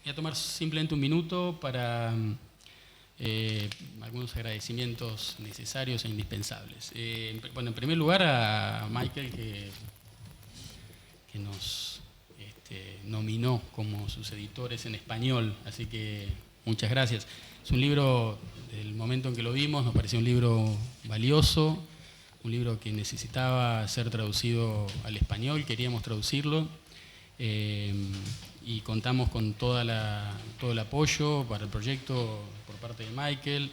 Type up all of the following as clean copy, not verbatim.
Voy a tomar simplemente un minuto para algunos agradecimientos necesarios e indispensables. Bueno, en primer lugar a Michael que nos nominó como sus editores en español, así que muchas gracias. Es un libro, desde el momento en que lo vimos, nos pareció un libro valioso, un libro que necesitaba ser traducido al español, queríamos traducirlo. Y contamos con todo el apoyo para el proyecto por parte de Michael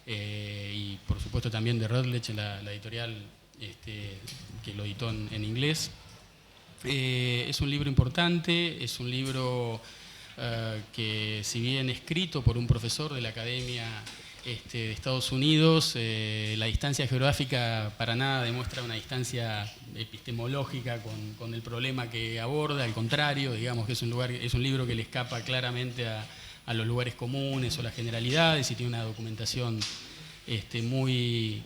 y por supuesto también de Routledge, la editorial que lo editó en inglés. Es un libro importante, es un libro que, si bien escrito por un profesor de la Academia de Estados Unidos, la distancia geográfica para nada demuestra una distancia epistemológica con el problema que aborda, al contrario, digamos que es un libro que le escapa claramente a los lugares comunes o las generalidades y tiene una documentación muy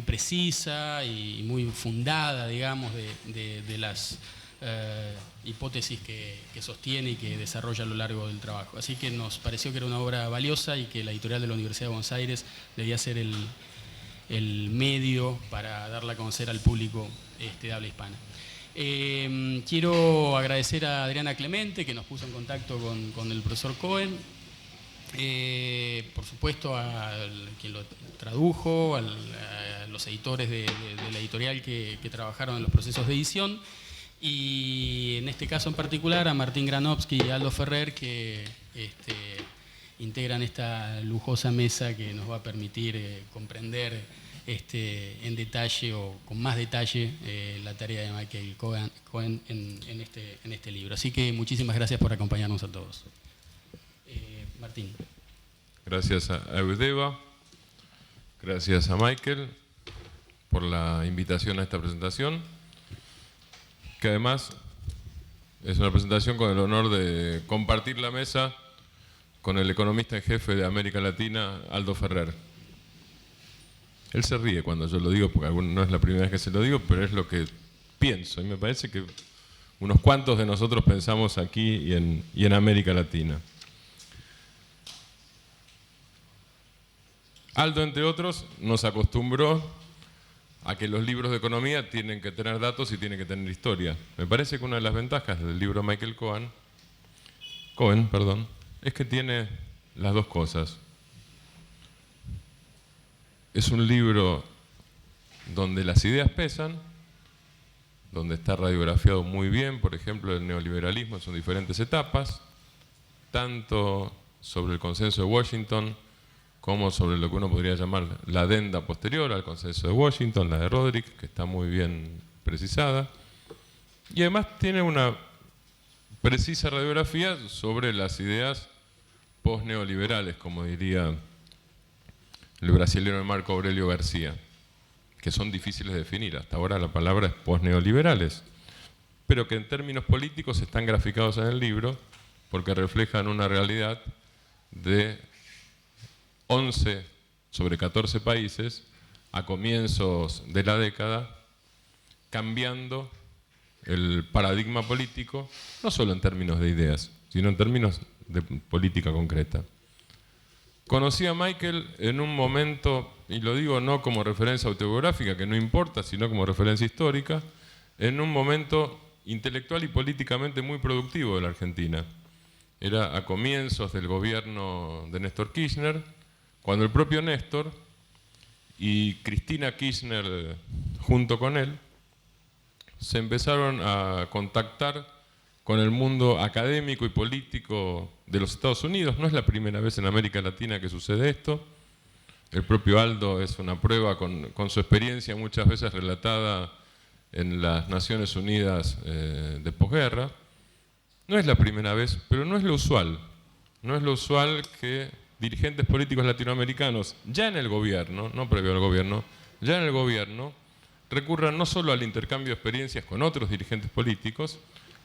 precisa y muy fundada, digamos, de las hipótesis que sostiene y que desarrolla a lo largo del trabajo. Así que nos pareció que era una obra valiosa y que la editorial de la Universidad de Buenos Aires debía ser el medio para darla a conocer al público de habla hispana. Quiero agradecer a Adriana Clemente, que nos puso en contacto con el profesor Cohen, por supuesto a quien lo tradujo, a los editores de la editorial que trabajaron en los procesos de edición, y en este caso en particular a Martín Granovsky y Aldo Ferrer, que integran esta lujosa mesa que nos va a permitir comprender en detalle o con más detalle la tarea de Michael Cohen en este libro. Así que muchísimas gracias por acompañarnos a todos. Martín. Gracias a Eudeva, gracias a Michael por la invitación a esta presentación, que además es una presentación con el honor de compartir la mesa con el economista en jefe de América Latina, Aldo Ferrer. Él se ríe cuando yo lo digo, porque no es la primera vez que se lo digo, pero es lo que pienso, y me parece que unos cuantos de nosotros pensamos aquí y en América Latina. Aldo, entre otros, nos acostumbró a que los libros de economía tienen que tener datos y tienen que tener historia. Me parece que una de las ventajas del libro de Michael Cohen, es que tiene las dos cosas. Es un libro donde las ideas pesan, donde está radiografiado muy bien, por ejemplo, el neoliberalismo en sus diferentes etapas, tanto sobre el consenso de Washington como sobre lo que uno podría llamar la adenda posterior al consenso de Washington, la de Roderick, que está muy bien precisada. Y además tiene una precisa radiografía sobre las ideas post-neoliberales, como diría el brasileño Marco Aurelio García, que son difíciles de definir. Hasta ahora la palabra es post-neoliberales, pero que en términos políticos están graficados en el libro porque reflejan una realidad de 11 sobre 14 países a comienzos de la década, cambiando el paradigma político, no solo en términos de ideas, sino en términos de política concreta. Conocí a Michael en un momento, y lo digo no como referencia autobiográfica, que no importa, sino como referencia histórica, en un momento intelectual y políticamente muy productivo de la Argentina. Era a comienzos del gobierno de Néstor Kirchner, cuando el propio Néstor y Cristina Kirchner junto con él se empezaron a contactar con el mundo académico y político de los Estados Unidos. No es la primera vez en América Latina que sucede esto. El propio Aldo es una prueba con su experiencia muchas veces relatada en las Naciones Unidas de posguerra. No es la primera vez, pero no es lo usual. No es lo usual que dirigentes políticos latinoamericanos, ya en el gobierno, no previo al gobierno, ya en el gobierno, recurran no solo al intercambio de experiencias con otros dirigentes políticos.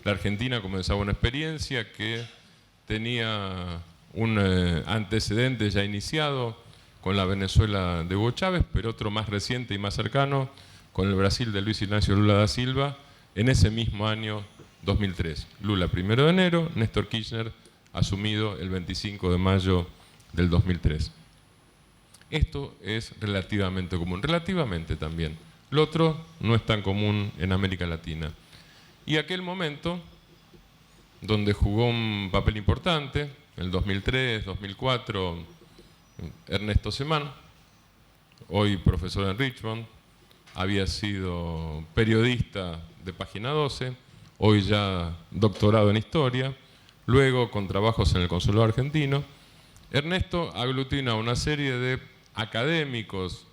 La Argentina comenzaba una experiencia que tenía un antecedente ya iniciado con la Venezuela de Hugo Chávez, pero otro más reciente y más cercano con el Brasil de Luis Ignacio Lula da Silva en ese mismo año 2003. Lula 1 de enero, Néstor Kirchner asumido el 25 de mayo del 2003. Esto es relativamente común, relativamente también. Lo otro no es tan común en América Latina. Y aquel momento, donde jugó un papel importante, en el 2003, 2004, Ernesto Semán, hoy profesor en Richmond, había sido periodista de Página 12, hoy ya doctorado en Historia, luego con trabajos en el Consulado Argentino. Ernesto aglutina una serie de académicos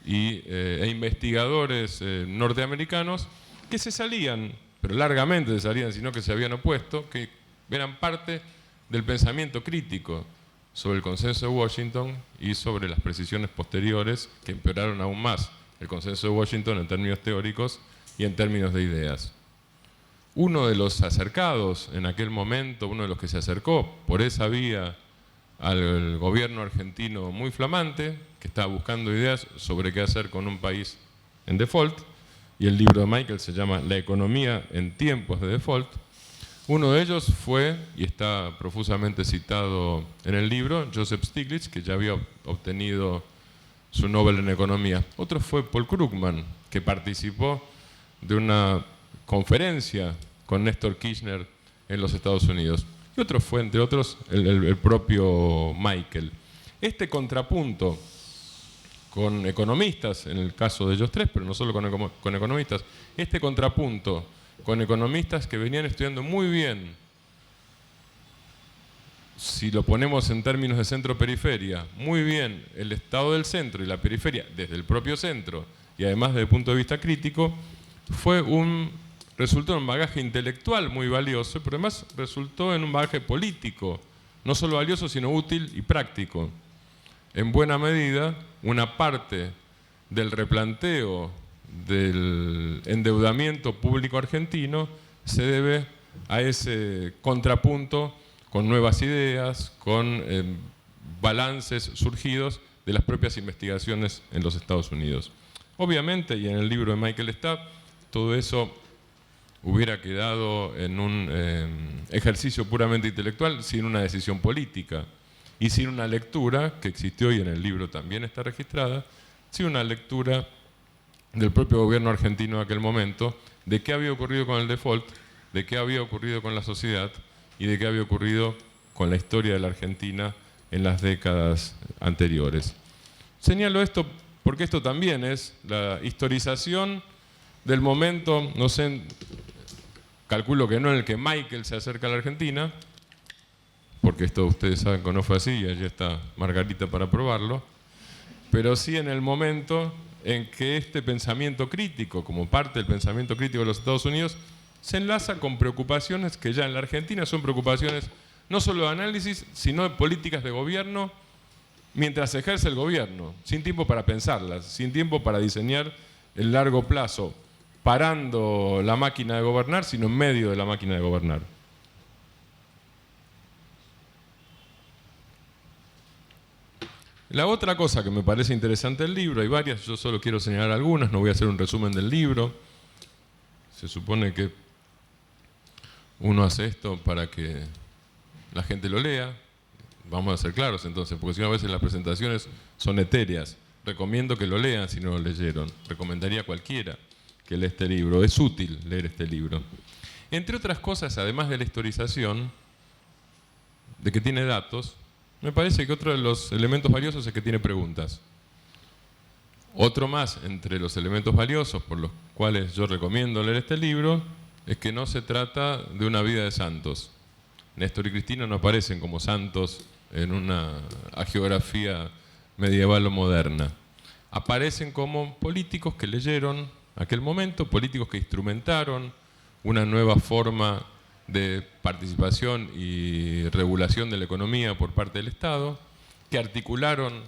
e investigadores norteamericanos que se salían, pero largamente se salían, sino que se habían opuesto, que eran parte del pensamiento crítico sobre el consenso de Washington y sobre las precisiones posteriores que empeoraron aún más el consenso de Washington en términos teóricos y en términos de ideas. Uno de los acercados en aquel momento, uno de los que se acercó por esa vía al gobierno argentino muy flamante, que estaba buscando ideas sobre qué hacer con un país en default, y el libro de Michael se llama La economía en tiempos de default. Uno de ellos fue, y está profusamente citado en el libro, Joseph Stiglitz, que ya había obtenido su Nobel en Economía. Otro fue Paul Krugman, que participó de una conferencia con Néstor Kirchner en los Estados Unidos. Y otro fue, entre otros, el propio Michael. Este contrapunto con economistas, en el caso de ellos tres, pero no solo con economistas, este contrapunto con economistas que venían estudiando muy bien, si lo ponemos en términos de centro-periferia, muy bien el estado del centro y la periferia desde el propio centro, y además desde el punto de vista crítico, resultó en un bagaje intelectual muy valioso, pero además resultó en un bagaje político, no solo valioso, sino útil y práctico. En buena medida, una parte del replanteo del endeudamiento público argentino se debe a ese contrapunto con nuevas ideas, con balances surgidos de las propias investigaciones en los Estados Unidos. Obviamente, y en el libro de Michael está, todo eso hubiera quedado en un ejercicio puramente intelectual sin una decisión política y sin una lectura, que existió y en el libro también está registrada, sin una lectura del propio gobierno argentino de aquel momento, de qué había ocurrido con el default, de qué había ocurrido con la sociedad y de qué había ocurrido con la historia de la Argentina en las décadas anteriores. Señalo esto porque esto también es la historización del momento, no sé, calculo que no en el que Michael se acerca a la Argentina, porque esto ustedes saben que no fue así y allí está Margarita para probarlo, pero sí en el momento en que este pensamiento crítico, como parte del pensamiento crítico de los Estados Unidos, se enlaza con preocupaciones que ya en la Argentina son preocupaciones no solo de análisis, sino de políticas de gobierno mientras se ejerce el gobierno, sin tiempo para pensarlas, sin tiempo para diseñar el largo plazo, parando la máquina de gobernar, sino en medio de la máquina de gobernar. La otra cosa que me parece interesante del libro, hay varias, yo solo quiero señalar algunas, no voy a hacer un resumen del libro. Se supone que uno hace esto para que la gente lo lea. Vamos a ser claros entonces, porque si no a veces las presentaciones son etéreas. Recomiendo que lo lean si no lo leyeron. Recomendaría a cualquiera que lea este libro. Es útil leer este libro. Entre otras cosas, además de la historización, de que tiene datos, me parece que otro de los elementos valiosos es que tiene preguntas. Otro más entre los elementos valiosos por los cuales yo recomiendo leer este libro es que no se trata de una vida de santos. Néstor y Cristina no aparecen como santos en una hagiografía medieval o moderna. Aparecen como políticos que leyeron aquel momento, políticos que instrumentaron una nueva forma de participación y regulación de la economía por parte del Estado, que articularon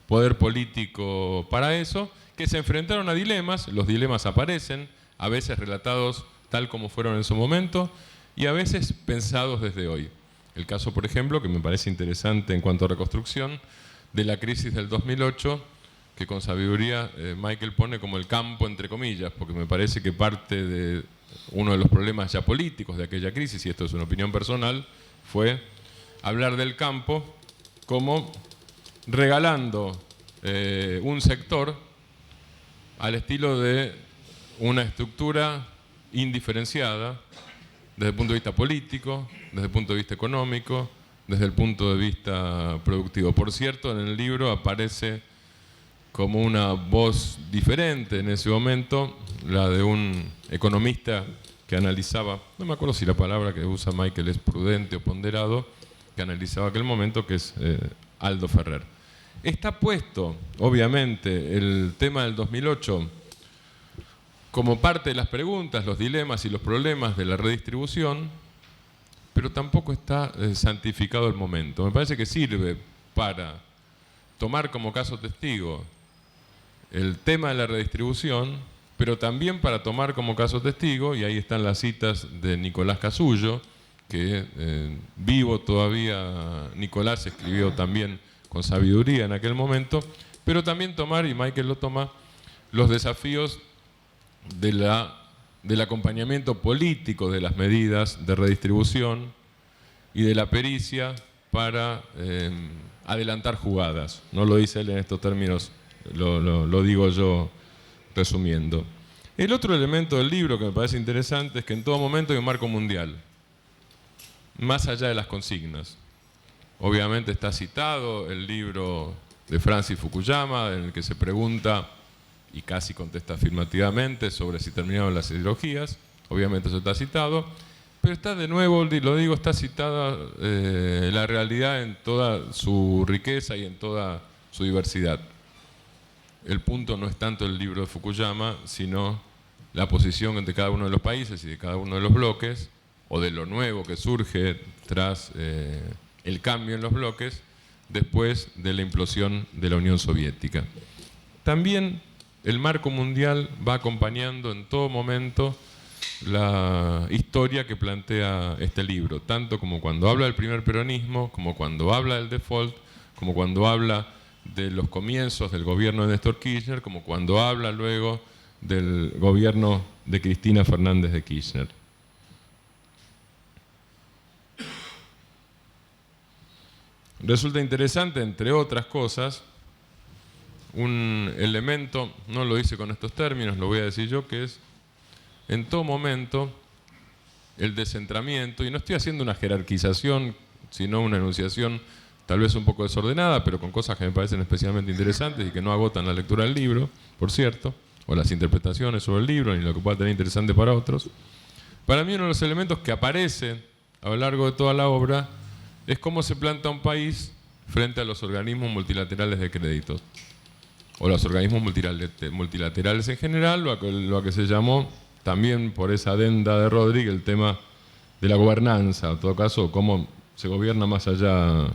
poder político para eso, que se enfrentaron a dilemas, los dilemas aparecen, a veces relatados tal como fueron en su momento y a veces pensados desde hoy. El caso, por ejemplo, que me parece interesante en cuanto a reconstrucción, de la crisis del 2008, que con sabiduría Michael pone como el campo entre comillas, porque me parece que parte de uno de los problemas ya políticos de aquella crisis, y esto es una opinión personal, fue hablar del campo como regalando un sector al estilo de una estructura indiferenciada desde el punto de vista político, desde el punto de vista económico, desde el punto de vista productivo. Por cierto, en el libro aparece como una voz diferente en ese momento, la de un economista que analizaba, no me acuerdo si la palabra que usa Michael es prudente o ponderado, que analizaba aquel momento, que es Aldo Ferrer. Está puesto, obviamente, el tema del 2008 como parte de las preguntas, los dilemas y los problemas de la redistribución, pero tampoco está santificado el momento. Me parece que sirve para tomar como caso testigo el tema de la redistribución, pero también para tomar como caso testigo, y ahí están las citas de Nicolás Casullo, que vivo todavía Nicolás escribió también con sabiduría en aquel momento, pero también tomar, y Michael lo toma, los desafíos del acompañamiento político de las medidas de redistribución y de la pericia para adelantar jugadas. No lo dice él en estos términos, lo digo yo resumiendo. El otro elemento del libro que me parece interesante es que en todo momento hay un marco mundial, más allá de las consignas. Obviamente está citado el libro de Francis Fukuyama, en el que se pregunta, y casi contesta afirmativamente, sobre si terminaron las ideologías. Obviamente eso está citado, pero está de nuevo, lo digo, está citada la realidad en toda su riqueza y en toda su diversidad. El punto no es tanto el libro de Fukuyama, sino la posición de cada uno de los países y de cada uno de los bloques, o de lo nuevo que surge tras el cambio en los bloques después de la implosión de la Unión Soviética. También el marco mundial va acompañando en todo momento la historia que plantea este libro, tanto como cuando habla del primer peronismo, como cuando habla del default, como cuando habla de los comienzos del gobierno de Néstor Kirchner, como cuando habla luego del gobierno de Cristina Fernández de Kirchner. Resulta interesante, entre otras cosas, un elemento, no lo hice con estos términos, lo voy a decir yo, que es en todo momento el descentramiento, y no estoy haciendo una jerarquización, sino una enunciación tal vez un poco desordenada, pero con cosas que me parecen especialmente interesantes y que no agotan la lectura del libro, por cierto, o las interpretaciones sobre el libro, ni lo que pueda tener interesante para otros. Para mí uno de los elementos que aparece a lo largo de toda la obra es cómo se planta un país frente a los organismos multilaterales de crédito, o los organismos multilaterales en general, lo que se llamó también por esa adenda de Rodríguez el tema de la gobernanza, en todo caso, cómo se gobierna más allá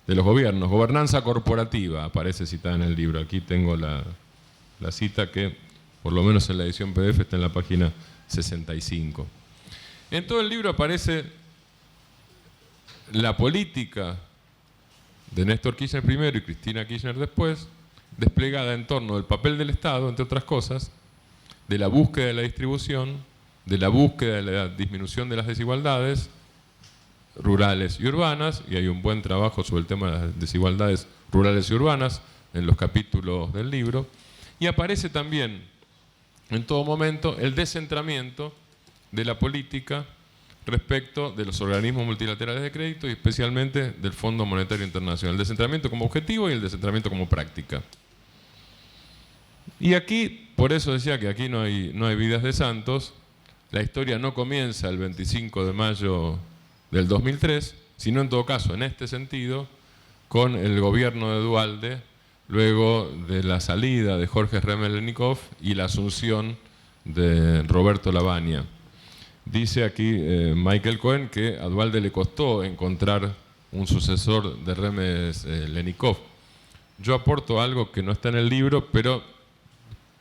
de los gobiernos. Gobernanza corporativa aparece citada en el libro. Aquí tengo la cita que, por lo menos en la edición PDF, está en la página 65. En todo el libro aparece la política de Néstor Kirchner primero y Cristina Kirchner después, desplegada en torno del papel del Estado, entre otras cosas, de la búsqueda de la distribución, de la búsqueda de la disminución de las desigualdades rurales y urbanas, y hay un buen trabajo sobre el tema de las desigualdades rurales y urbanas en los capítulos del libro, y aparece también en todo momento el descentramiento de la política respecto de los organismos multilaterales de crédito y especialmente del Fondo Monetario Internacional. El descentramiento como objetivo y el descentramiento como práctica. Y aquí, por eso decía que aquí no hay vidas de santos, la historia no comienza el 25 de mayo del 2003, sino en todo caso, en este sentido, con el gobierno de Duhalde, luego de la salida de Jorge Remelennikov y la asunción de Roberto Lavagna. Dice aquí Michael Cohen que a Duhalde le costó encontrar un sucesor de Remelennikov. Yo aporto algo que no está en el libro, pero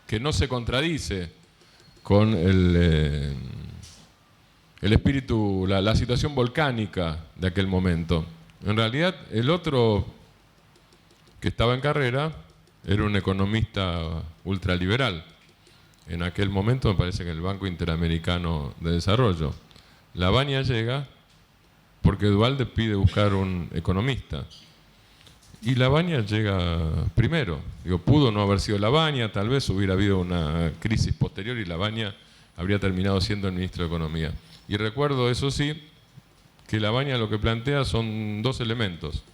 que no se contradice con el espíritu, la situación volcánica de aquel momento. En realidad, el otro que estaba en carrera era un economista ultraliberal. En aquel momento me parece que el Banco Interamericano de Desarrollo. Lavagna llega porque Duhalde pide buscar un economista. Y Lavagna llega primero. Digo, pudo no haber sido Lavagna, tal vez hubiera habido una crisis posterior y Lavagna habría terminado siendo el ministro de Economía. Y recuerdo, eso sí, que Lavagna lo que plantea son dos elementos.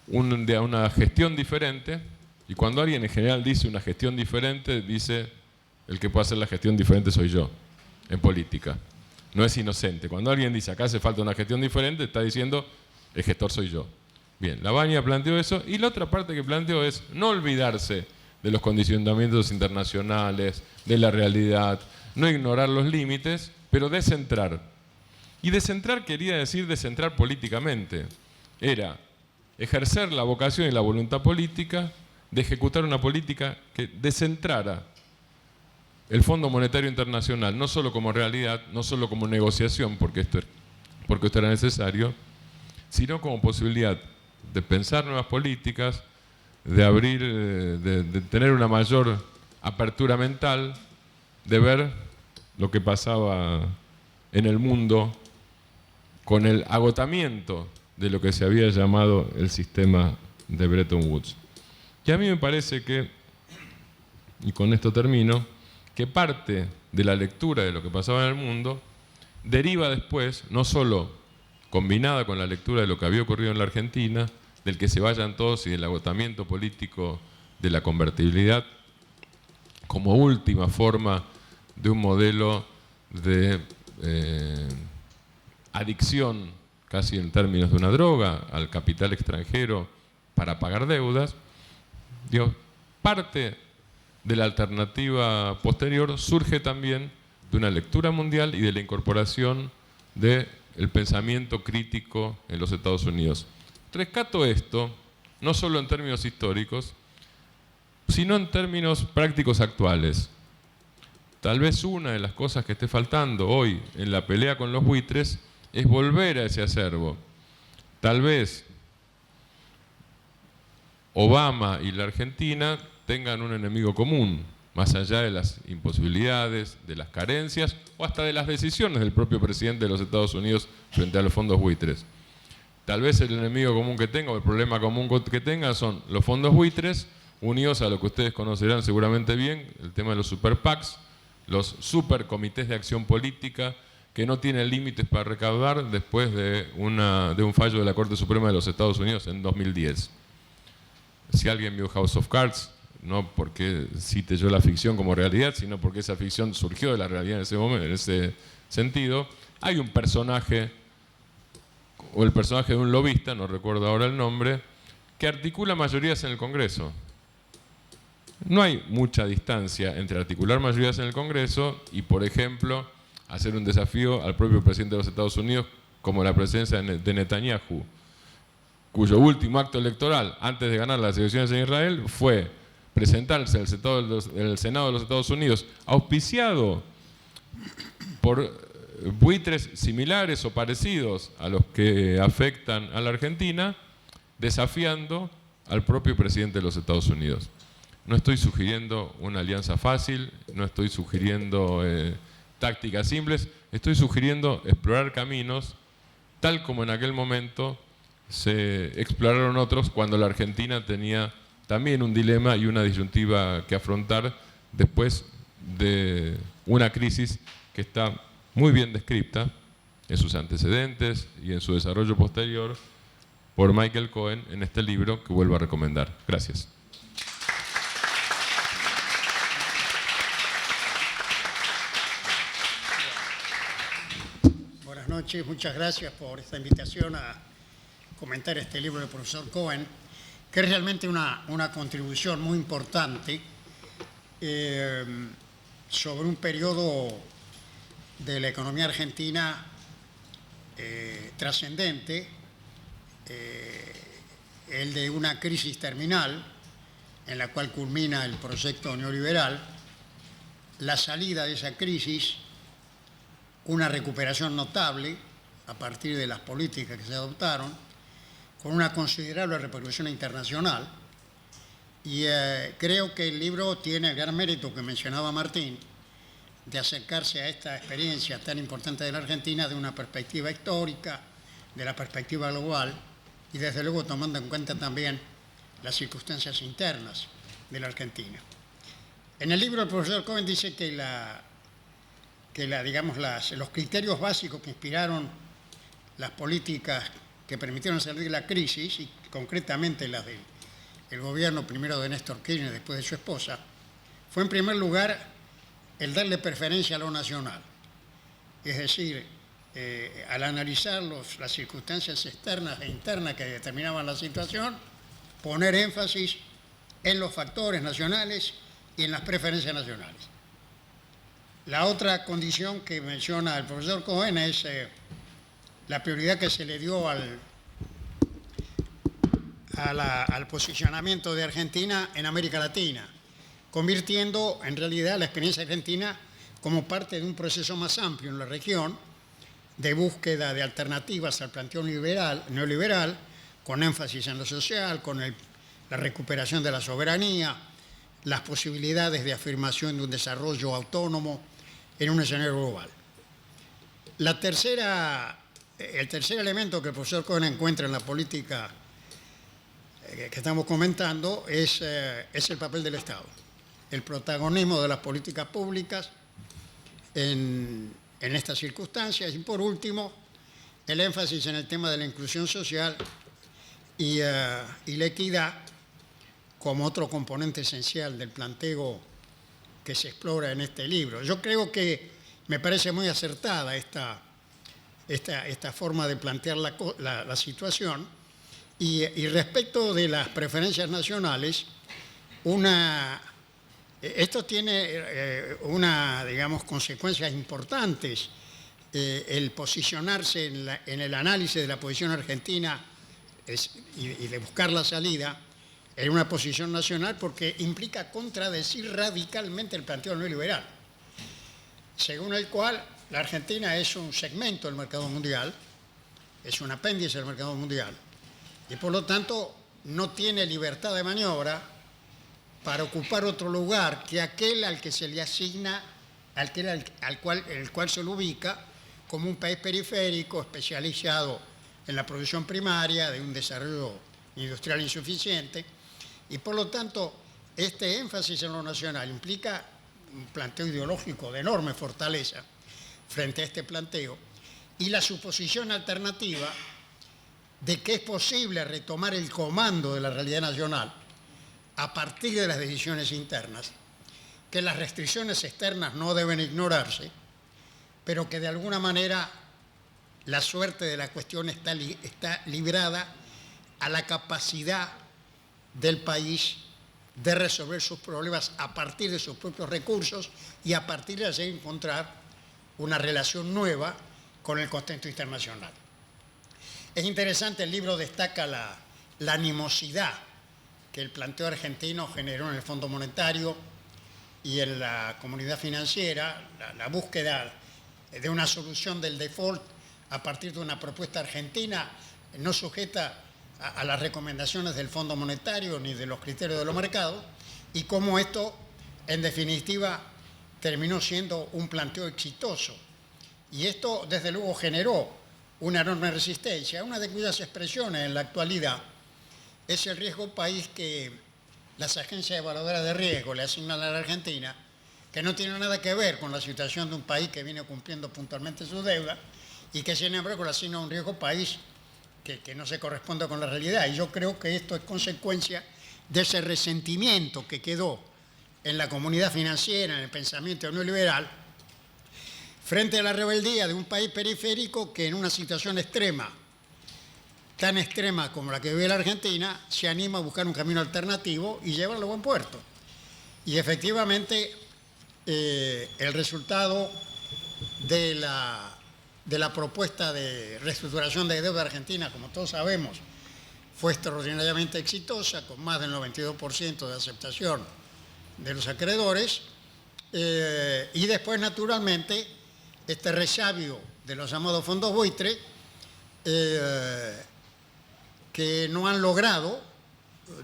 De una gestión diferente, y cuando alguien en general dice una gestión diferente, dice el que puede hacer la gestión diferente soy yo, en política. No es inocente. Cuando alguien dice acá hace falta una gestión diferente, está diciendo el gestor soy yo. Bien, Lavagna planteó eso, y la otra parte que planteó es no olvidarse de los condicionamientos internacionales, de la realidad, no ignorar los límites, pero descentrar. Y descentrar quería decir descentrar políticamente. Era ejercer la vocación y la voluntad política de ejecutar una política que descentrara el Fondo Monetario Internacional, no solo como realidad, no solo como negociación, porque esto era necesario, sino como posibilidad de pensar nuevas políticas, de abrir, de tener una mayor apertura mental, de ver lo que pasaba en el mundo con el agotamiento de lo que se había llamado el sistema de Bretton Woods. Y a mí me parece que, y con esto termino, que parte de la lectura de lo que pasaba en el mundo deriva después, no solo combinada con la lectura de lo que había ocurrido en la Argentina, del que se vayan todos y del agotamiento político de la convertibilidad, como última forma de un modelo de adicción, casi en términos de una droga, al capital extranjero para pagar deudas. Digo, parte de la alternativa posterior surge también de una lectura mundial y de la incorporación del pensamiento crítico en los Estados Unidos. Rescato esto, no solo en términos históricos, sino en términos prácticos actuales. Tal vez una de las cosas que esté faltando hoy en la pelea con los buitres es volver a ese acervo. Tal vez Obama y la Argentina tengan un enemigo común, más allá de las imposibilidades, de las carencias o hasta de las decisiones del propio presidente de los Estados Unidos frente a los fondos buitres. Tal vez el enemigo común que tenga o el problema común que tenga son los fondos buitres unidos a lo que ustedes conocerán seguramente bien, el tema de los super PACs, los super comités de acción política que no tienen límites para recaudar después de un fallo de la Corte Suprema de los Estados Unidos en 2010. Si alguien vio House of Cards, no porque cite yo la ficción como realidad, sino porque esa ficción surgió de la realidad en ese momento, en ese sentido, hay un personaje, o el personaje de un lobista, no recuerdo ahora el nombre, que articula mayorías en el Congreso. No hay mucha distancia entre articular mayorías en el Congreso y, por ejemplo, hacer un desafío al propio presidente de los Estados Unidos, como la presencia de Netanyahu, cuyo último acto electoral antes de ganar las elecciones en Israel fue presentarse al Senado de los Estados Unidos, auspiciado por buitres similares o parecidos a los que afectan a la Argentina, desafiando al propio presidente de los Estados Unidos. No estoy sugiriendo una alianza fácil, no estoy sugiriendo tácticas simples, estoy sugiriendo explorar caminos, tal como en aquel momento se exploraron otros cuando la Argentina tenía también un dilema y una disyuntiva que afrontar después de una crisis que está muy bien descrita en sus antecedentes y en su desarrollo posterior por Michael Cohen en este libro que vuelvo a recomendar. Gracias. Buenas noches, muchas gracias por esta invitación a comentar este libro del profesor Cohen, que es realmente una contribución muy importante sobre un periodo de la economía argentina trascendente, el de una crisis terminal en la cual culmina el proyecto neoliberal, la salida de esa crisis, una recuperación notable a partir de las políticas que se adoptaron, con una considerable repercusión internacional. Y creo que el libro tiene el gran mérito que mencionaba Martín, de acercarse a esta experiencia tan importante de la Argentina de una perspectiva histórica, de la perspectiva global y desde luego tomando en cuenta también las circunstancias internas de la Argentina. En el libro el profesor Cohen dice que los criterios básicos que inspiraron las políticas que permitieron salir de la crisis, y concretamente las del gobierno primero de Néstor Kirchner, después de su esposa, fue en primer lugar el darle preferencia a lo nacional. Es decir, al analizar las circunstancias externas e internas que determinaban la situación, poner énfasis en los factores nacionales y en las preferencias nacionales. La otra condición que menciona el profesor Cohen es la prioridad que se le dio al posicionamiento de Argentina en América Latina, convirtiendo en realidad la experiencia argentina como parte de un proceso más amplio en la región de búsqueda de alternativas al planteo neoliberal, con énfasis en lo social, con la recuperación de la soberanía, las posibilidades de afirmación de un desarrollo autónomo en un escenario global. El tercer elemento que el profesor Cohen encuentra en la política que estamos comentando es el papel del Estado, el protagonismo de las políticas públicas en estas circunstancias y, por último, el énfasis en el tema de la inclusión social y la equidad como otro componente esencial del planteo que se explora en este libro. Yo creo que me parece muy acertada esta forma de plantear la situación y respecto de las preferencias nacionales, esto tiene consecuencias importantes. El posicionarse en el análisis de la posición argentina y de buscar la salida en una posición nacional, porque implica contradecir radicalmente el planteo neoliberal, según el cual la Argentina es un segmento del mercado mundial, es un apéndice del mercado mundial, y por lo tanto no tiene libertad de maniobra para ocupar otro lugar que aquel al que se le asigna, el cual se lo ubica como un país periférico especializado en la producción primaria, de un desarrollo industrial insuficiente, y por lo tanto este énfasis en lo nacional implica un planteo ideológico de enorme fortaleza frente a este planteo y la suposición alternativa de que es posible retomar el comando de la realidad nacional a partir de las decisiones internas, que las restricciones externas no deben ignorarse, pero que de alguna manera la suerte de la cuestión está librada a la capacidad del país de resolver sus problemas a partir de sus propios recursos y a partir de así encontrar una relación nueva con el contexto internacional. Es interesante, el libro destaca la animosidad que el planteo argentino generó en el Fondo Monetario y en la comunidad financiera, la búsqueda de una solución del default a partir de una propuesta argentina no sujeta a las recomendaciones del Fondo Monetario ni de los criterios de los mercados, y cómo esto, en definitiva, terminó siendo un planteo exitoso. Y esto, desde luego, generó una enorme resistencia, una de cuyas expresiones en la actualidad es el riesgo país que las agencias evaluadoras de riesgo le asignan a la Argentina, que no tiene nada que ver con la situación de un país que viene cumpliendo puntualmente su deuda y que, sin embargo, le asigna un riesgo país que no se corresponde con la realidad. Y yo creo que esto es consecuencia de ese resentimiento que quedó en la comunidad financiera, en el pensamiento neoliberal, frente a la rebeldía de un país periférico que en una situación extrema, tan extrema como la que vive la Argentina, se anima a buscar un camino alternativo y llevarlo a buen puerto. Y efectivamente el resultado de la propuesta de reestructuración de deuda argentina, como todos sabemos, fue extraordinariamente exitosa, con más del 92% de aceptación de los acreedores, y después, naturalmente, este resabio de los llamados fondos buitre, que no han logrado,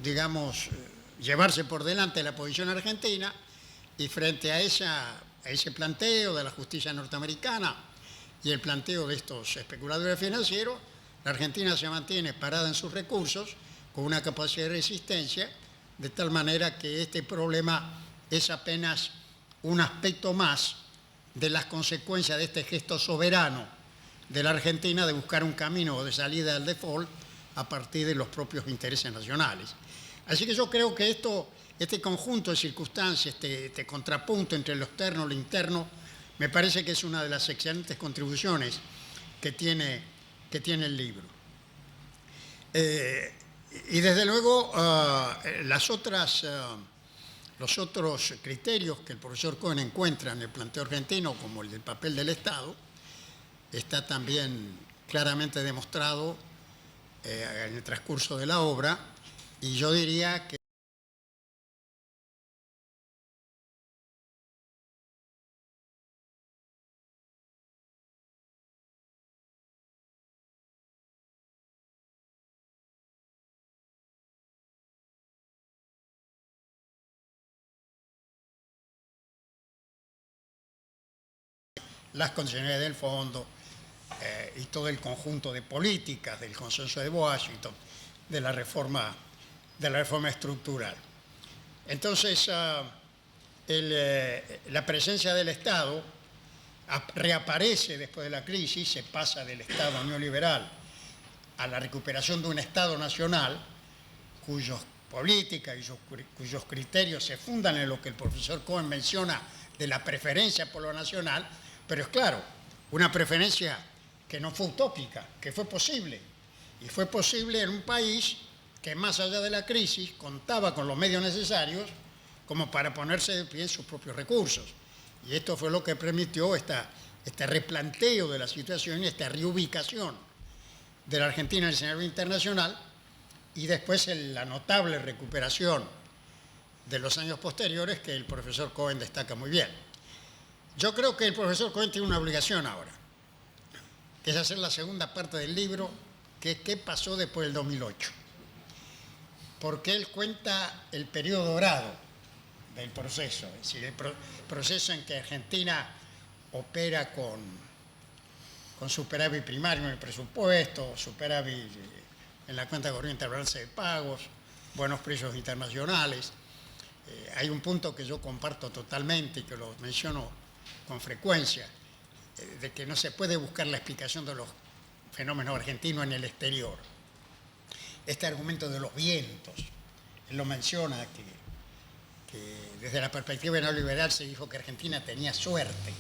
digamos, llevarse por delante la posición argentina, y frente a ese planteo de la justicia norteamericana y el planteo de estos especuladores financieros, la Argentina se mantiene parada en sus recursos, con una capacidad de resistencia, de tal manera que este problema es apenas un aspecto más de las consecuencias de este gesto soberano de la Argentina de buscar un camino de salida del default a partir de los propios intereses nacionales. Así que yo creo que este conjunto de circunstancias, este contrapunto entre lo externo y lo interno, me parece que es una de las excelentes contribuciones que tiene el libro. Y desde luego los otros criterios que el profesor Cohen encuentra en el planteo argentino, como el del papel del Estado, está también claramente demostrado en el transcurso de la obra, y yo diría que las condiciones del fondo y todo el conjunto de políticas del consenso de Washington, de la reforma estructural. Entonces, la presencia del Estado reaparece después de la crisis, se pasa del Estado neoliberal a la recuperación de un Estado nacional cuyas políticas y cuyos criterios se fundan en lo que el profesor Cohen menciona de la preferencia por lo nacional, pero es claro, una preferencia que no fue utópica, que fue posible. Y fue posible en un país que más allá de la crisis contaba con los medios necesarios como para ponerse de pie en sus propios recursos. Y esto fue lo que permitió este replanteo de la situación y esta reubicación de la Argentina en el escenario internacional y después la notable recuperación de los años posteriores que el profesor Cohen destaca muy bien. Yo creo que el profesor Cohen tiene una obligación ahora, que es hacer la segunda parte del libro, que es qué pasó después del 2008. Porque él cuenta el periodo dorado del proceso, es decir, el proceso en que Argentina opera con superávit primario en el presupuesto, superávit en la cuenta corriente de balance de pagos, buenos precios internacionales. Hay un punto que yo comparto totalmente y que lo menciono con frecuencia, de que no se puede buscar la explicación de los fenómenos argentinos en el exterior. Este argumento de los vientos, él lo menciona, que desde la perspectiva neoliberal se dijo que Argentina tenía suerte,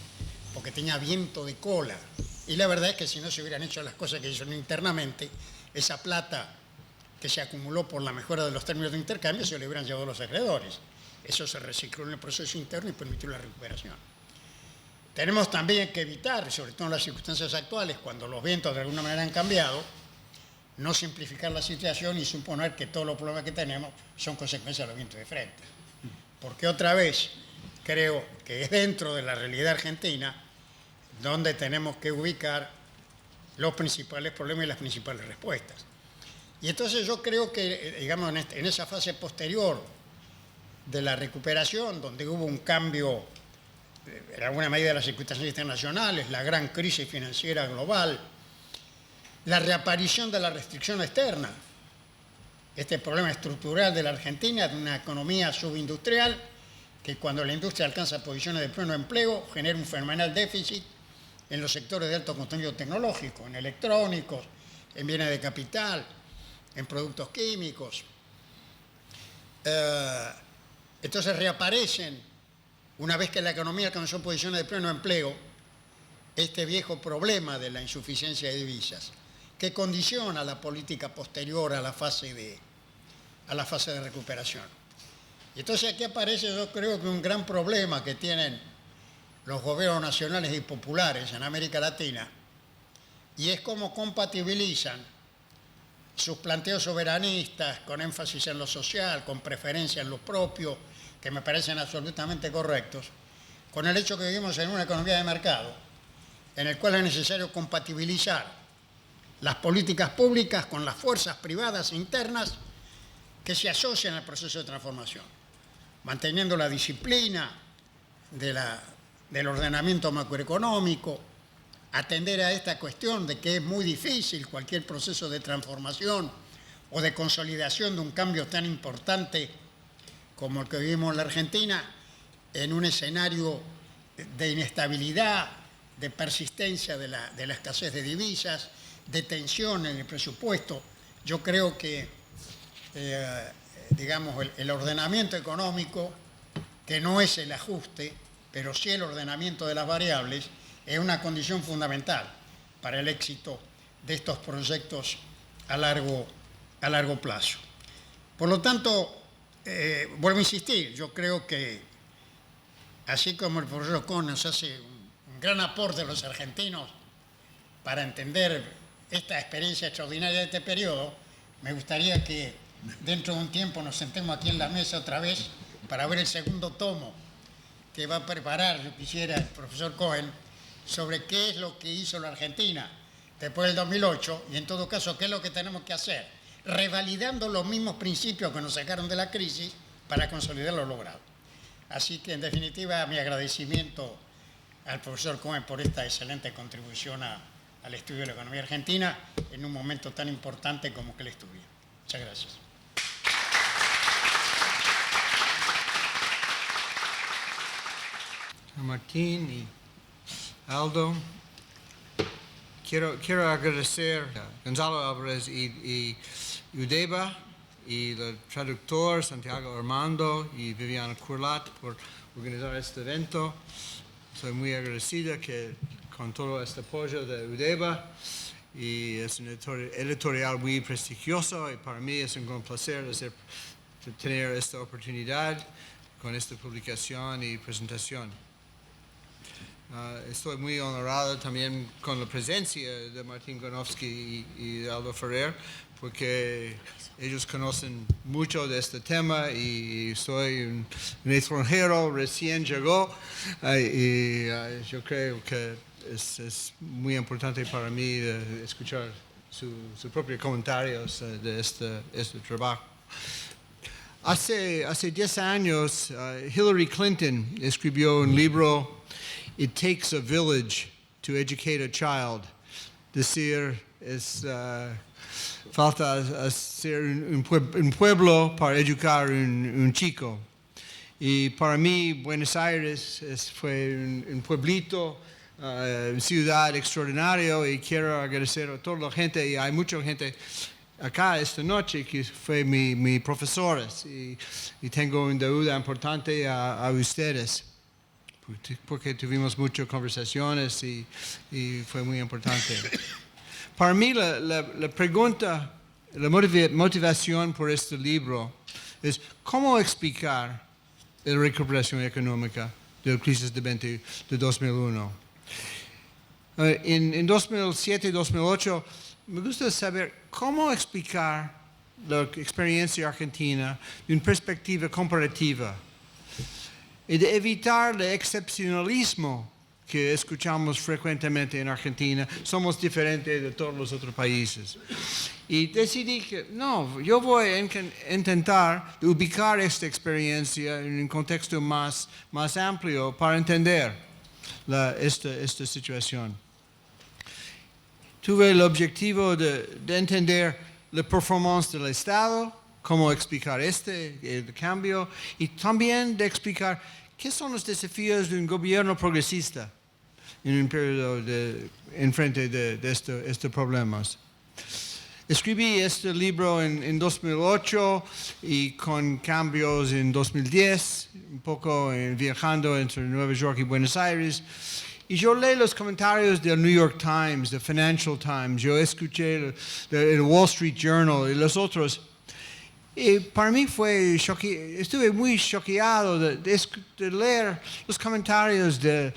porque tenía viento de cola. Y la verdad es que si no se hubieran hecho las cosas que hicieron internamente, esa plata que se acumuló por la mejora de los términos de intercambio se le hubieran llevado los acreedores. Eso se recicló en el proceso interno y permitió la recuperación. Tenemos también que evitar, sobre todo en las circunstancias actuales, cuando los vientos de alguna manera han cambiado, no simplificar la situación y suponer que todos los problemas que tenemos son consecuencia de los vientos de frente. Porque otra vez creo que es dentro de la realidad argentina donde tenemos que ubicar los principales problemas y las principales respuestas. Y entonces yo creo que, digamos, en esa fase posterior de la recuperación, donde hubo un cambio en alguna medida de las circunstancias internacionales, la gran crisis financiera global, la reaparición de la restricción externa, este problema estructural de la Argentina, de una economía subindustrial, que cuando la industria alcanza posiciones de pleno empleo, genera un fenomenal déficit en los sectores de alto contenido tecnológico, en electrónicos, en bienes de capital, en productos químicos. Entonces reaparecen, una vez que la economía alcanzó posiciones de pleno empleo, este viejo problema de la insuficiencia de divisas, que condiciona la política posterior a la fase de recuperación. Y entonces aquí aparece, yo creo que un gran problema que tienen los gobiernos nacionales y populares en América Latina, y es cómo compatibilizan sus planteos soberanistas con énfasis en lo social, con preferencia en lo propio, que me parecen absolutamente correctos, con el hecho que vivimos en una economía de mercado, en el cual es necesario compatibilizar las políticas públicas con las fuerzas privadas internas que se asocian al proceso de transformación, manteniendo la disciplina de la del ordenamiento macroeconómico, atender a esta cuestión de que es muy difícil cualquier proceso de transformación o de consolidación de un cambio tan importante como el que vivimos en la Argentina, en un escenario de inestabilidad, de persistencia de la escasez de divisas, de tensión en el presupuesto. Yo creo que, digamos, el ordenamiento económico, que no es el ajuste, pero sí el ordenamiento de las variables, es una condición fundamental para el éxito de estos proyectos a largo plazo. Por lo tanto, vuelvo a insistir, yo creo que así como el profesor Kohn nos hace un gran aporte a los argentinos para entender esta experiencia extraordinaria de este periodo, me gustaría que dentro de un tiempo nos sentemos aquí en la mesa otra vez para ver el segundo tomo que va a preparar, yo quisiera, el profesor Cohen, sobre qué es lo que hizo la Argentina después del 2008 y en todo caso qué es lo que tenemos que hacer, revalidando los mismos principios que nos sacaron de la crisis para consolidar lo logrado. Así que, en definitiva, mi agradecimiento al profesor Cohen por esta excelente contribución al estudio de la economía argentina en un momento tan importante como que el estudio. Muchas gracias. Martín y Aldo, quiero agradecer a Gonzalo Álvarez y Udeba y el traductor Santiago Armando y Viviana Curlat por organizar este evento. Soy muy agradecida con todo este apoyo de Udeba y es un editorial muy prestigioso y para mí es un gran placer tener esta oportunidad con esta publicación y presentación. Estoy muy honorado también con la presencia de Martín Gonofsky y de Aldo Ferrer, porque ellos conocen mucho de este tema y soy un extranjero, recién llegó, y yo creo que es muy importante para mí escuchar sus propios comentarios de este trabajo. Hace 10 años, Hillary Clinton escribió un libro, It Takes a Village to Educate a Child. Decir, falta hacer un pueblo para educar un chico. Y para mí, Buenos Aires fue un pueblito, ciudad extraordinario, y quiero agradecer a toda la gente, y hay mucha gente acá esta noche que fue mi profesores, y tengo una deuda importante a ustedes, porque tuvimos muchas conversaciones y fue muy importante. Para mí la pregunta, la motivación por este libro es cómo explicar la recuperación económica de la crisis de 2001. En 2007 y 2008 me gusta saber cómo explicar la experiencia argentina de una perspectiva comparativa y de evitar el excepcionalismo que escuchamos frecuentemente en Argentina. Somos diferentes de todos los otros países. Y decidí que no, yo voy a intentar ubicar esta experiencia en un contexto más amplio para entender esta situación. Tuve el objetivo de entender la performance del Estado, cómo explicar el cambio, y también de explicar qué son los desafíos de un gobierno progresista en un periodo en frente de estos problemas. Escribí este libro en 2008 y con cambios en 2010, un poco viajando entre Nueva York y Buenos Aires. Y yo leí los comentarios del New York Times, del Financial Times, yo escuché el Wall Street Journal y los otros. Y para mí estuve muy choqueado de leer los comentarios de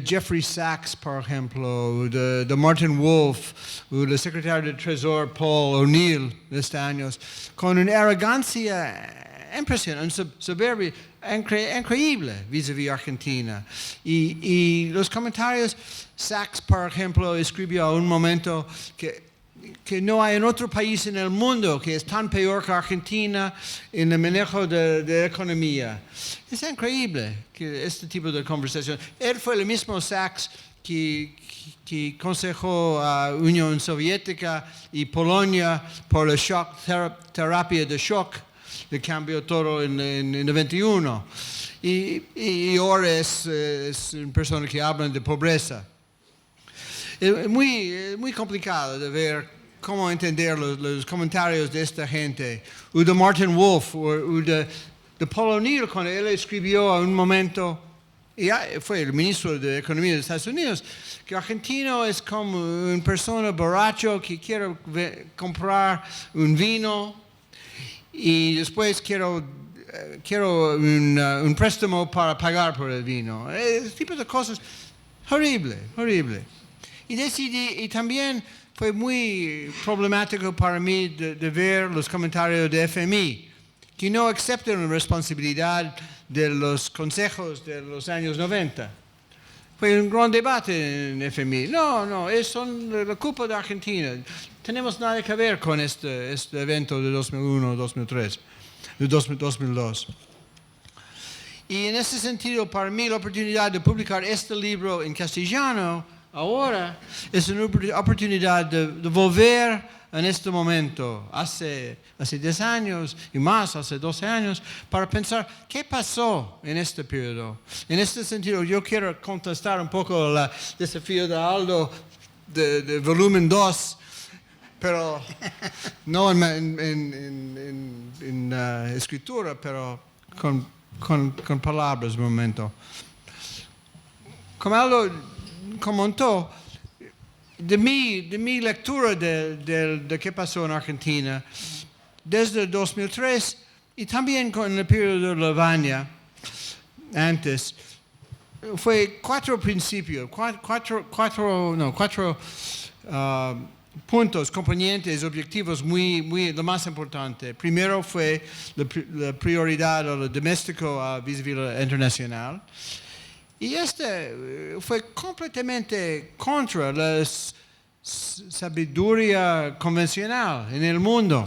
Jeffrey Sachs, por ejemplo, de Martin Wolf, del secretario de Tesoro Paul O'Neill de estos años, con una arrogancia impresionante, soberbia, increíble vis-à-vis Argentina. Y los comentarios, Sachs, por ejemplo, escribió a un momento que que no hay en otro país en el mundo que es tan peor que Argentina en el manejo de la economía. Es increíble que este tipo de conversación. Él fue el mismo Sachs que aconsejó a Unión Soviética y Polonia por la terapia de shock, que cambió todo en 91. Y ahora es una persona que habla de pobreza. Es muy complicado de ver cómo entender los comentarios de esta gente. O de Martin Wolf, o de Paul O'Neill, cuando él escribió a un momento, y fue el ministro de Economía de Estados Unidos, que argentino es como una persona borracho que quiere comprar un vino y después quiero un préstamo para pagar por el vino. Ese tipo de cosas, horrible. Y decidí, y también fue muy problemático para mí de ver los comentarios de FMI, que no aceptan la responsabilidad de los consejos de los años 90. Fue un gran debate en FMI. No, es la culpa de Argentina. Tenemos nada que ver con este evento de 2001, 2003, de 2002. Y en ese sentido, para mí, la oportunidad de publicar este libro en castellano ahora es una oportunidad de volver en este momento, hace 10 años y más, hace 12 años, para pensar qué pasó en este periodo. En este sentido, yo quiero contestar un poco el desafío de Aldo de volumen 2, pero no en escritura, pero con palabras un momento. Como Aldo comentó, de mi lectura de qué pasó en Argentina, desde 2003 y también con el periodo de Lavagna, antes, fue 4 principios, 4 puntos, componentes, objetivos lo más importante. Primero fue la prioridad a lo doméstico vis-a-vis lo internacional. Y fue completamente contra la sabiduría convencional en el mundo.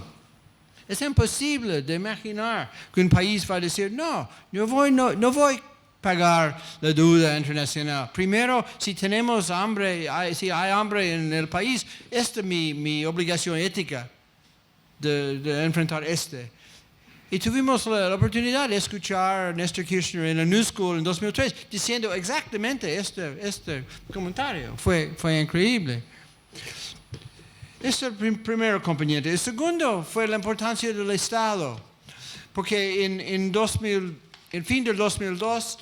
Es imposible de imaginar que un país va a decir, no voy a pagar la deuda internacional. Primero, si tenemos hambre, si hay hambre en el país, esta es mi obligación ética de enfrentar Y tuvimos la oportunidad de escuchar a Néstor Kirchner en la New School en 2003 diciendo exactamente este comentario. Fue increíble. Este es el primer componente. El segundo fue la importancia del Estado. Porque en fin del 2002,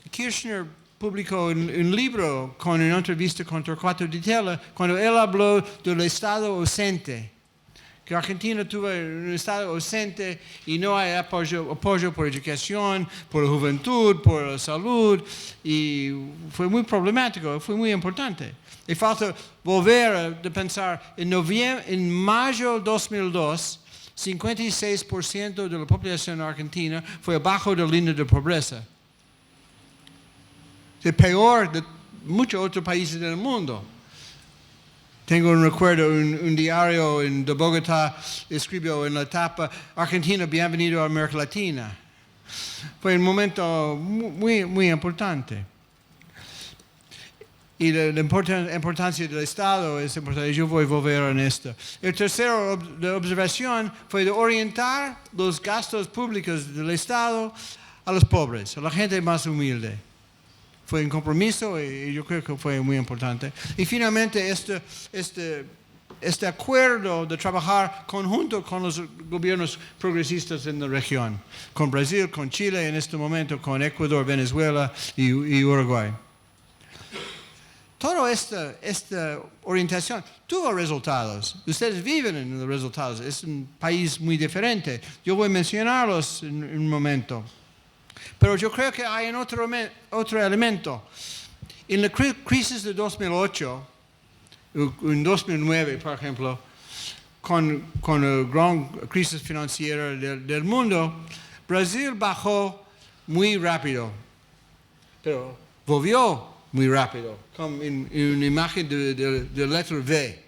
Kirchner publicó un libro con una entrevista con Torquato Di Tella cuando él habló del Estado ausente. Que Argentina tuvo un Estado ausente y no hay apoyo por educación, por la juventud, por la salud, y fue muy problemático, fue muy importante. Y falta volver a pensar, en mayo de 2002, 56% de la población argentina fue abajo de la línea de pobreza. Es peor de muchos otros países del mundo. Tengo un recuerdo, un diario de Bogotá escribió en la tapa, Argentina, bienvenido a América Latina. Fue un momento muy importante. Y la importancia del Estado es importante. Yo voy a volver en esto. El tercero de observación fue de orientar los gastos públicos del Estado a los pobres, a la gente más humilde. Fue un compromiso y yo creo que fue muy importante. Y finalmente este acuerdo de trabajar conjunto con los gobiernos progresistas en la región, con Brasil, con Chile en este momento, con Ecuador, Venezuela y Uruguay. Toda esta orientación tuvo resultados. Ustedes viven en los resultados. Es un país muy diferente. Yo voy a mencionarlos en un momento. Pero yo creo que hay otro elemento. En la crisis de 2008, en 2009, por ejemplo, con la gran crisis financiera del mundo, Brasil bajó muy rápido, pero volvió muy rápido, como en una imagen de letra V.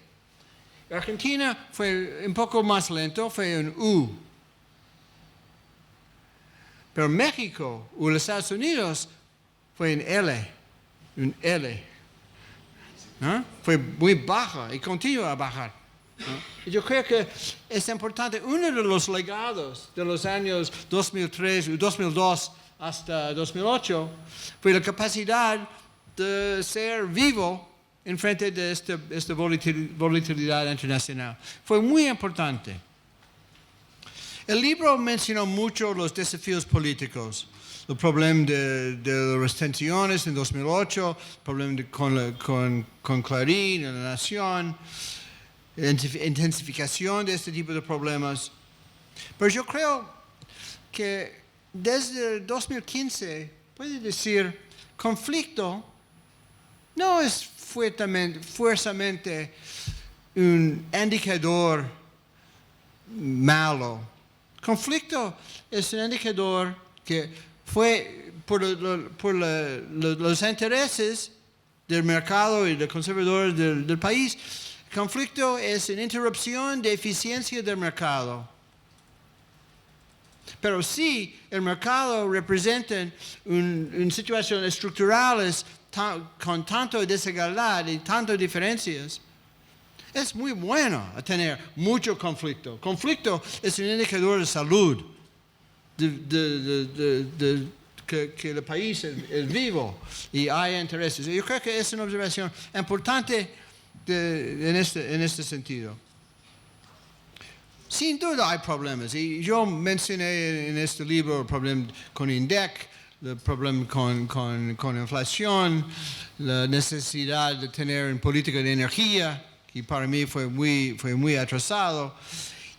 Argentina fue un poco más lento, fue un U. Pero México o los Estados Unidos fue un L. ¿No? Fue muy baja y continúa a bajar. ¿No? Yo creo que es importante, uno de los legados de los años 2003 y 2002 hasta 2008 fue la capacidad de ser vivo en frente de esta volatilidad internacional. Fue muy importante. El libro mencionó mucho los desafíos políticos, el problema de las restricciones en 2008, el problema con Clarín en La Nación, intensificación de este tipo de problemas. Pero yo creo que desde 2015, puede decir, conflicto no es fuerzamente un indicador malo. Conflicto es un indicador que fue por los intereses del mercado y de conservadores del país. Conflicto es una interrupción de eficiencia del mercado. Pero si el mercado representa una situación estructural con tanta desigualdad y tantas diferencias, es muy bueno tener mucho conflicto. Conflicto es un indicador de salud, que el país es vivo y hay intereses. Yo creo que es una observación importante en este sentido. Sin duda hay problemas, y yo mencioné en este libro el problema con INDEC, el problema con inflación, la necesidad de tener una política de energía, que para mí fue muy atrasado,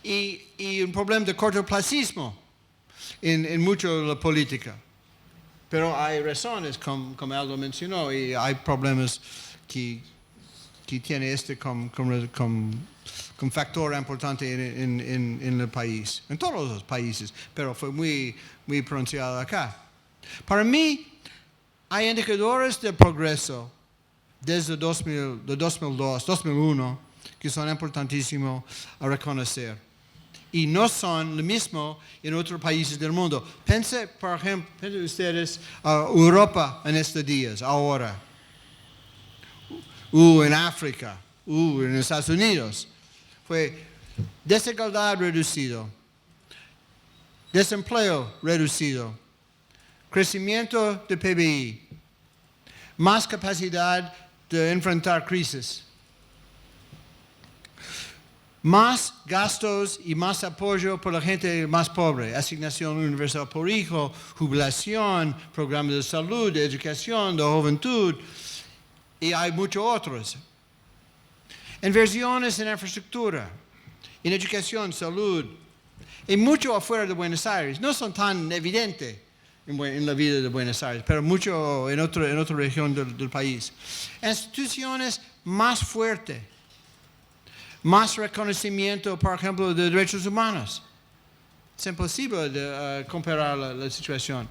y un problema de cortoplacismo en mucho de la política. Pero hay razones, como Aldo mencionó, y hay problemas que tiene como factor importante en el país, en todos los países, pero fue muy pronunciado acá. Para mí, hay indicadores de progreso desde 2001, que son importantísimos a reconocer. Y no son lo mismo en otros países del mundo. Piensen, por ejemplo, ustedes a Europa en estos días, ahora. En África, en Estados Unidos. Fue desigualdad reducido, desempleo reducido, crecimiento de PBI, más capacidad de enfrentar crisis, más gastos y más apoyo por la gente más pobre, asignación universal por hijo, jubilación, programas de salud, de educación, de juventud, y hay muchos otros. Inversiones en infraestructura, en educación, salud, y mucho afuera de Buenos Aires. No son tan evidentes en la vida de Buenos Aires, pero mucho en otra región del país. Instituciones más fuertes, más reconocimiento, por ejemplo, de derechos humanos. Es imposible de comparar la situación.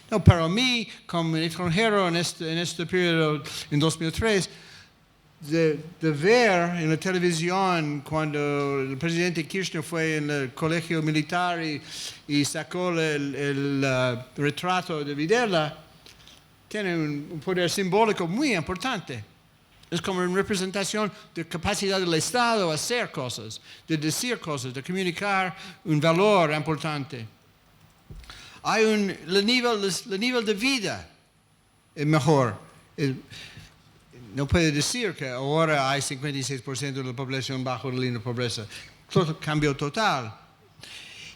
No, para mí, como extranjero en este periodo, en 2003, de ver en la televisión cuando el presidente Kirchner fue en el colegio militar y sacó el retrato de Videla, tiene un poder simbólico muy importante. Es como una representación de capacidad del Estado de hacer cosas, de decir cosas, de comunicar un valor importante. Hay el nivel de vida es mejor. No puede decir que ahora hay 56% de la población bajo la línea de pobreza. Cambio total.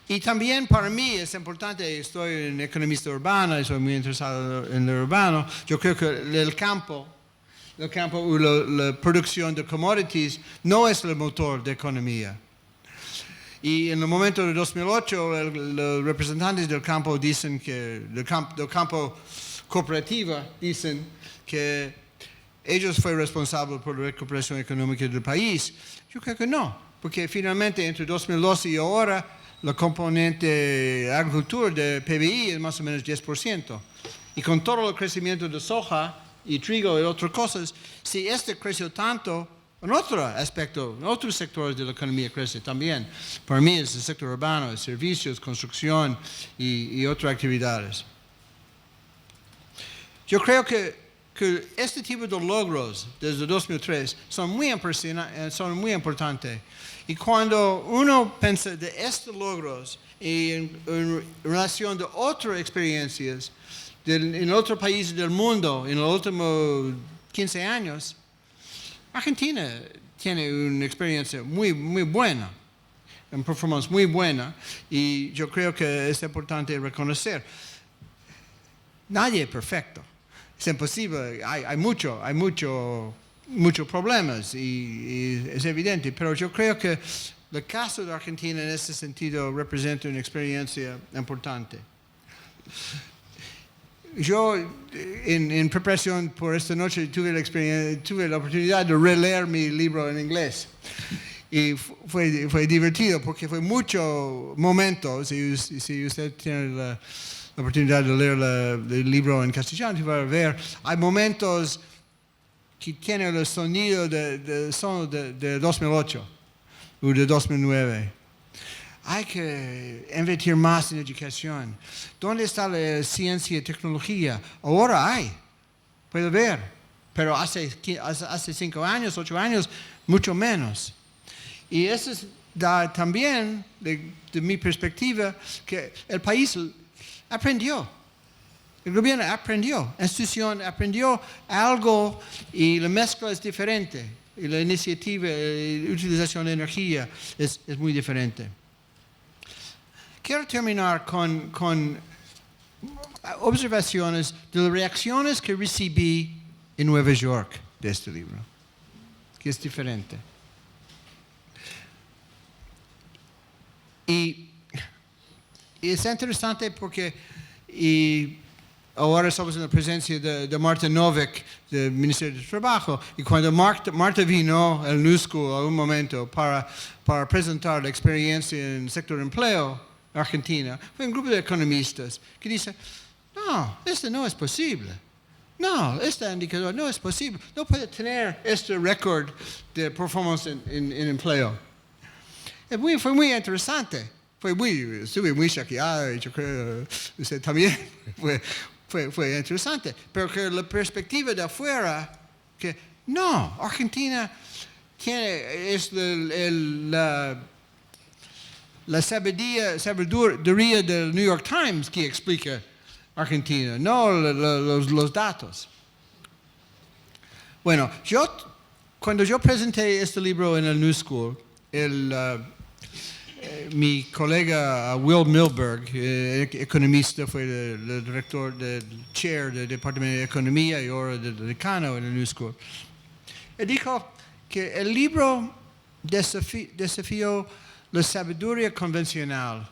Y también para mí es importante, estoy un economista urbano, soy muy interesado en lo urbano, yo creo que el campo o la producción de commodities no es el motor de economía. Y en el momento de 2008, los representantes del campo dicen que, del campo cooperativo, dicen que ellos fueron responsables por la recuperación económica del país. Yo creo que no, porque finalmente entre 2012 y ahora, la componente agricultura de PBI es más o menos 10%. Y con todo el crecimiento de soja y trigo y otras cosas, si este creció tanto, En otro aspecto, en otros sectores de la economía crece también. Para mí es el sector urbano, es servicios, construcción y otras actividades. Yo creo que este tipo de logros desde 2003 son muy importantes. Y cuando uno piensa de estos logros y en relación de otras experiencias en otros países del mundo en los últimos 15 años, Argentina tiene una experiencia muy buena, una performance muy buena, y yo creo que es importante reconocer. Nadie es perfecto. Es imposible, hay muchos problemas y es evidente, pero yo creo que el caso de Argentina en ese sentido representa una experiencia importante. Yo en preparación por esta noche tuve la oportunidad de releer mi libro en inglés y fue divertido porque fue muchos momentos, y si usted tiene la oportunidad de leer el libro en castellano, va a ver, hay momentos que tienen el sonido de 2008 o de 2009. Hay que invertir más en educación. ¿Dónde está la ciencia y tecnología? Ahora hay, puede ver, pero hace 5 años, 8 años, mucho menos. Y eso da también, de mi perspectiva, que el país aprendió. El gobierno aprendió, la institución aprendió algo y la mezcla es diferente. Y la iniciativa, la utilización de energía es muy diferente. Quiero terminar con observaciones de las reacciones que recibí en Nueva York de este libro, que es diferente. Y es interesante porque ahora estamos en la presencia de Marta Novik, del Ministerio de Trabajo, y cuando Marta vino al New School a un momento para presentar la experiencia en el sector de empleo en Argentina, fue un grupo de economistas que dice, no, esto no es posible. No, este indicador no es posible. No puede tener este récord de performance en empleo. Fue muy interesante. Estuve muy choqueado y yo creo que usted también fue interesante. Pero que la perspectiva de afuera, que no, Argentina es la sabiduría del New York Times que explica Argentina, no los datos. Bueno, cuando yo presenté este libro en el New School, mi colega Will Milberg, economista, fue el director del chair del Departamento de Economía y ahora del decano en el New School. Él dijo que el libro desafió la sabiduría convencional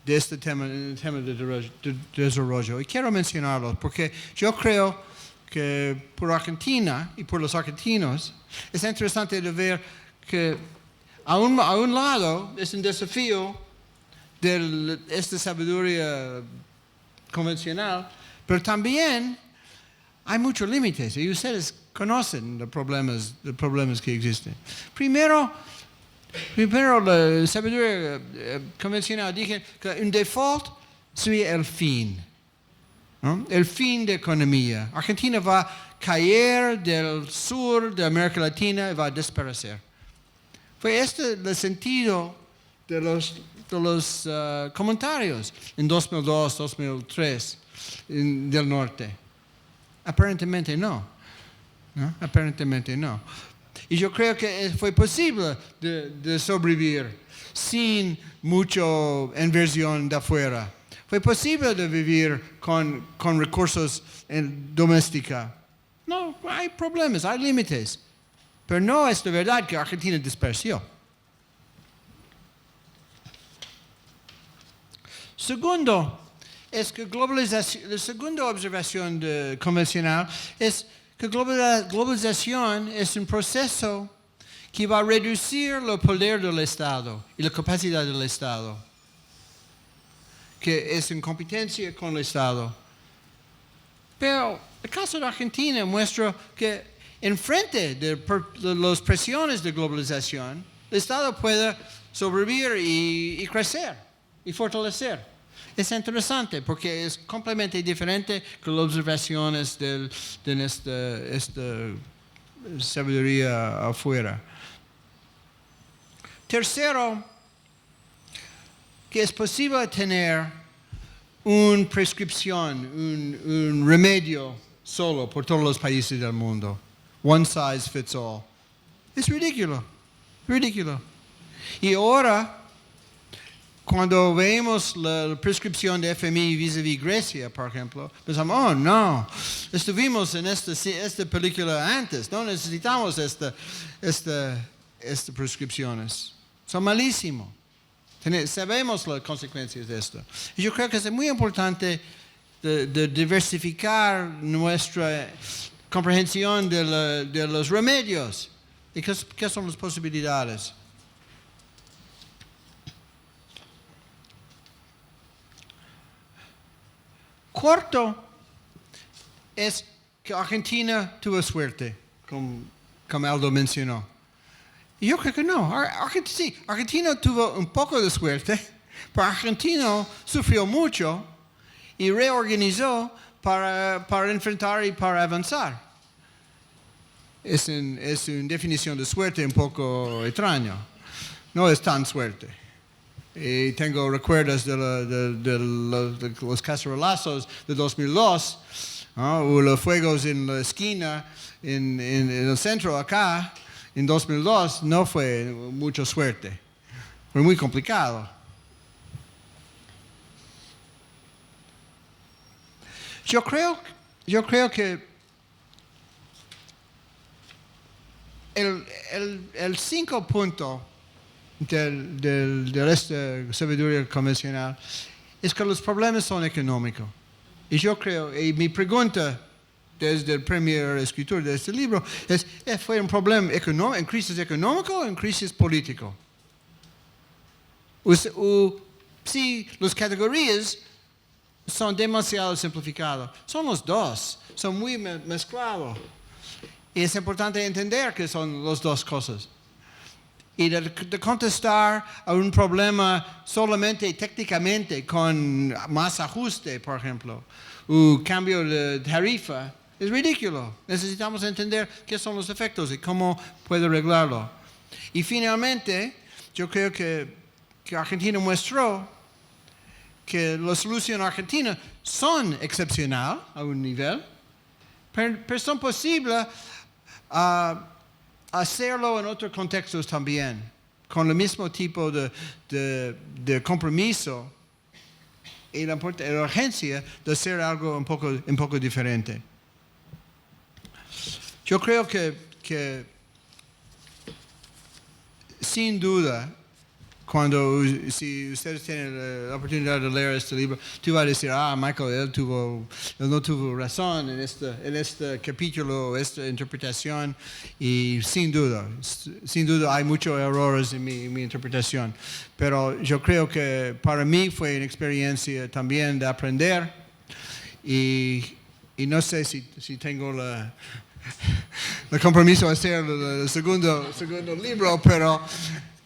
de este tema, el tema de desarrollo. Y quiero mencionarlo porque yo creo que por Argentina y por los argentinos es interesante de ver que a un lado es un desafío de esta sabiduría convencional, pero también hay muchos límites y ustedes conocen los problemas que existen. Primero, la sabiduría convencional dije que un default sería el fin, ¿no? El fin de economía. Argentina va a caer del sur de América Latina y va a desaparecer. Fue este el sentido de los comentarios en 2002, 2003 del norte. Aparentemente no. Aparentemente no. Y yo creo que fue posible de sobrevivir sin mucha inversión de afuera. Fue posible de vivir con recursos domésticos. No, hay problemas, hay límites. Pero no es de verdad que Argentina desapareció. Segundo, es que la segunda observación convencional es que globalización es un proceso que va a reducir el poder del Estado y la capacidad del Estado, que es en competencia con el Estado. Pero el caso de Argentina muestra que enfrente de las presiones de globalización, el Estado puede sobrevivir y crecer y fortalecer. Es interesante porque es completamente diferente que las observaciones de esta sabiduría afuera. Tercero, que es posible tener una prescripción, un remedio solo por todos los países del mundo. One size fits all. Es ridículo, ridículo. Y ahora, cuando vemos la prescripción de FMI vis-a-vis Grecia, por ejemplo, pensamos, oh no, estuvimos en esta película antes, no necesitamos estas prescripciones. Son malísimos. Sabemos las consecuencias de esto. Y yo creo que es muy importante de diversificar nuestra comprensión de los remedios. ¿Y qué son las posibilidades? Cuarto es que Argentina tuvo suerte, como Aldo mencionó. Y yo creo que no. Sí, Argentina tuvo un poco de suerte, pero Argentina sufrió mucho y reorganizó para enfrentar y para avanzar. Es una definición de suerte un poco extraña. No es tan suerte. Y tengo recuerdos de los cacerolazos de 2002, o los fuegos en la esquina, en el centro acá, en 2002, no fue mucha suerte. Fue muy complicado. Yo creo que el 5 punto de esta sabiduría convencional es que los problemas son económicos. Y yo creo, y mi pregunta desde el primer escritor de este libro es, ¿fue un problema económico, en crisis económica o en crisis político? Si las categorías son demasiado simplificadas, son los dos, son muy mezclados. Y es importante entender que son las dos cosas. Y de contestar a un problema solamente técnicamente con más ajuste, por ejemplo, o cambio de tarifa, es ridículo. Necesitamos entender qué son los efectos y cómo puede arreglarlo. Y finalmente, yo creo que Argentina mostró que las soluciones argentinas son excepcionales a un nivel, pero son posibles hacerlo en otros contextos también, con el mismo tipo de compromiso y la urgencia de hacer algo un poco diferente. Yo creo que sin duda, si ustedes tienen la oportunidad de leer este libro, tú vas a decir, Michael, él no tuvo razón en este capítulo, esta interpretación, y sin duda hay muchos errores en mi interpretación, pero yo creo que para mí fue una experiencia también de aprender, y no sé si tengo el compromiso de hacer el segundo libro, pero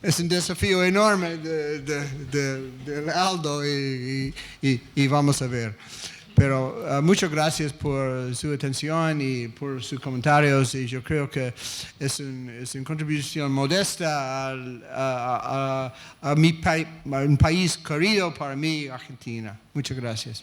es un desafío enorme de Aldo y vamos a ver. Pero muchas gracias por su atención y por sus comentarios, y yo creo que es una contribución modesta a un país querido para mí, Argentina. Muchas gracias.